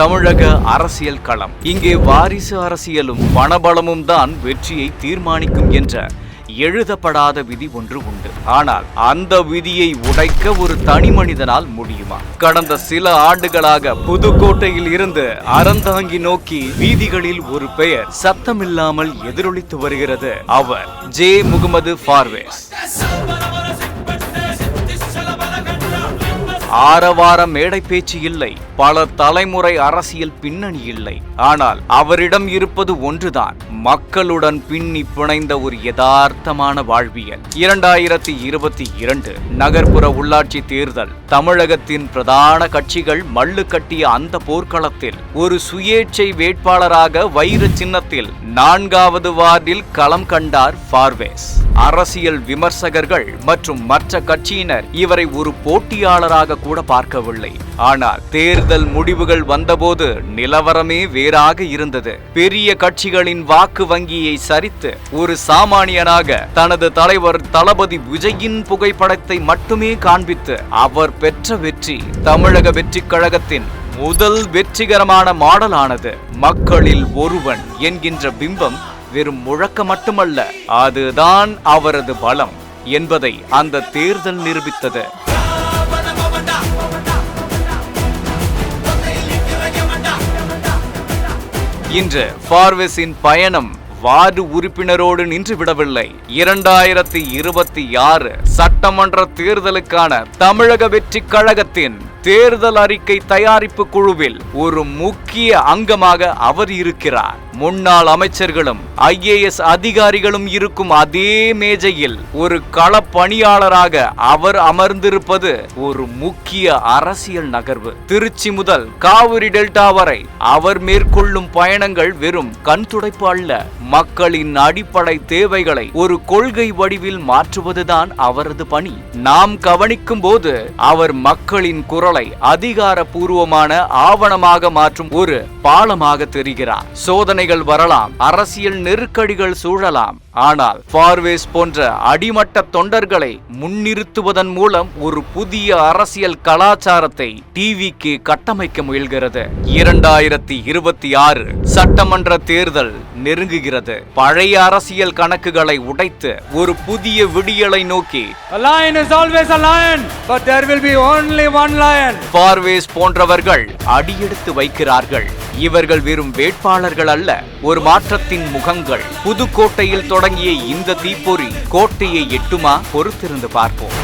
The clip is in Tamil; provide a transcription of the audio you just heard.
தமிழக அரசியல் களம். இங்கே வாரிசு அரசியலும் பணபலமும் தான் வெற்றியை தீர்மானிக்கும் என்ற எழுதப்படாத விதி ஒன்று உண்டு. ஆனால் அந்த விதியை உடைக்க ஒரு தனி மனிதனால் முடியுமா? கடந்த சில ஆண்டுகளாக புதுக்கோட்டையில் இருந்து அறந்தாங்கி நோக்கி வீதிகளில் ஒரு பெயர் சத்தமில்லாமல் எதிரொலித்து வருகிறது. அவர் ஜே. முகமது ஃபார்வேஸ். ஆரவார மேடை பேச்சு இல்லை, பல தலைமுறை அரசியல் பின்னணி இல்லை. ஆனால் அவரிடம் இருப்பது ஒன்றுதான், மக்களுடன் பின்னி பிணைந்த ஒரு யதார்த்தமான வாழ்வியல். 2022 நகர்ப்புற உள்ளாட்சி தேர்தல். தமிழகத்தின் பிரதான கட்சிகள் மல்லு கட்டிய அந்த போர்க்களத்தில் ஒரு சுயேட்சை வேட்பாளராக வைர சின்னத்தில் 4வது வார்டில் களம் கண்டார் ஃபார்வேஸ். அரசியல் விமர்சகர்கள் மற்றும் மற்ற கட்சியினர் இவரை ஒரு போட்டியாளராக கூட பார்க்கவில்லை. ஆனால் தேர்தல் முடிவுகள் வந்தபோது நிலவரமே வேறாக இருந்தது. பெரிய கட்சிகளின் வாக்கு வங்கியை சரித்து ஒரு சாமானியனாக தனது தலைவர் தளபதி விஜயின் புகைப்படத்தை மட்டுமே காண்பித்து அவர் பெற்ற வெற்றி தமிழக வெற்றி கழகத்தின் முதல் வெற்றிகரமான மாடலானது. மக்களில் ஒருவன் என்கின்ற பிம்பம் வெறும் முழக்க மட்டுமல்ல, அதுதான் அவரது பலம் என்பதை அந்த தேர்தல் நிரூபித்தது. இன்று ஃபார்வேஸின் பயணம் வார்டு உறுப்பினரோடு நின்று விடவில்லை. 2026 சட்டமன்ற தேர்தலுக்கான தமிழக வெற்றி கழகத்தின் தேர்தல் அறிக்கை தயாரிப்பு குழுவில் ஒரு முக்கிய அங்கமாக அவர் இருக்கிறார். முன்னாள் அமைச்சர்களும் IAS அதிகாரிகளும் இருக்கும் அதே மேஜையில் ஒரு களப்பணியாளராக அவர் அமர்ந்திருப்பது ஒரு முக்கிய அரசியல் நகர்வு. திருச்சி முதல் காவிரி டெல்டா வரை அவர் மேற்கொள்ளும் பயணங்கள் வெறும் கண் துடைப்பு அல்ல, மக்களின் அடிப்படை தேவைகளை ஒரு கொள்கை வடிவில் மாற்றுவதுதான் அவரது பணி. நாம் கவனிக்கும் போது அவர் மக்களின் குரலை அதிகாரப்பூர்வமான ஆவணமாக மாற்றும் ஒரு பாலமாக தெரிகிறார். சோதனைகள் வரலாம், அரசியல் நெருக்கடிகள் சூழலாம், ஆனால் ஃபார்வேஸ் போன்ற அடிமட்ட தொண்டர்களை முன்னிறுத்துவதன் மூலம் ஒரு புதிய அரசியல் கலாச்சாரத்தை டிவிக்கு கட்டமைக்க முயல்கிறது. 2026 சட்டமன்ற தேர்தல் நெருங்குகிறது. பழைய அரசியல் கணக்குகளை உடைத்து ஒரு புதிய விடியலை நோக்கி ஃபார்வேஸ் போன்றவர்கள் அடியெடுத்து வைக்கிறார்கள். இவர்கள் வெறும் வேட்பாளர்கள் அல்ல, ஒரு மாற்றத்தின் முகங்கள். புதுக்கோட்டையில் தொடங்கிய இந்த தீப்பொறி கோட்டையை எட்டுமா? பொறுத்திருந்து பார்ப்போம்.